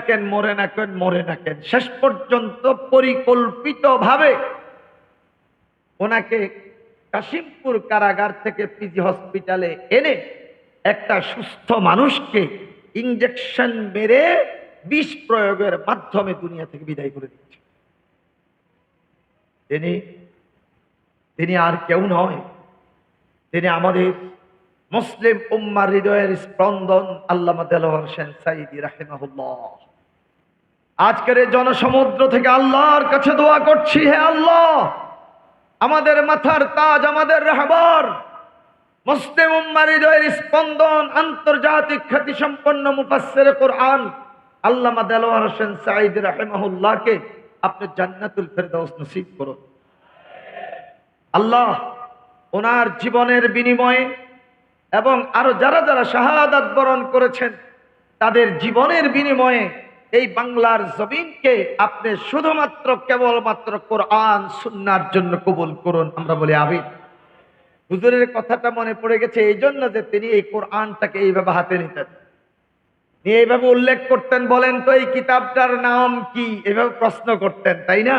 কেন, মরে না কেন, শেষ পর্যন্ত পরিকল্পিতভাবে ওনাকে কাশিমপুর কারাগার থেকে পিজি হসপিটালে এনে একটা সুস্থ মানুষকে ইনজেকশন মেরে বিষ প্রয়োগের মাধ্যমে দুনিয়া থেকে বিদায় করে দিচ্ছে। তিনি আর কেউ নয়, তিনি আমাদের মুসলিম উম্মার হৃদয়ের স্পন্দন আল্লামা দেলোয়ার হোসেন সাঈদী রাহিমাহুল্লাহ। আজকের এই জনসমুদ্র থেকে আল্লাহর কাছে দোয়া করছি, হে আল্লাহ, আমাদের মাথার তাজ, আমাদের রাহবার, মুসলিম উম্মার হৃদয়ের স্পন্দন, আন্তর্জাতিক খ্যাতি সম্পন্ন মুফাসসিরে কোরআন আল্লামা দেলোয়ার হোসেন সাঈদী রাহিমাহুল্লাহকে আপনি জান্নাতুল ফেরদাউস নসিব করুন। আল্লাহ ওনার জীবনের বিনিময়ে এবং আরো যারা যারা শাহাদাত বরণ করেছেন তাদের জীবনের বিনিময়ে এই বাংলার জমিনকে আপনি শুধুমাত্র কেবলমাত্র কোরআন সুন্নাহর জন্য কবুল করুন। আমরা বলি আমিন। হুজুরের কথাটা মনে পড়ে গেছে এই জন্য যে তিনি এই কোরআনটাকে এইভাবে হাতে নিতেন, নিয়ে এইভাবে উল্লেখ করতেন, বলেন তো এই কিতাবটার নাম কি, এভাবে প্রশ্ন করতেন, তাই না?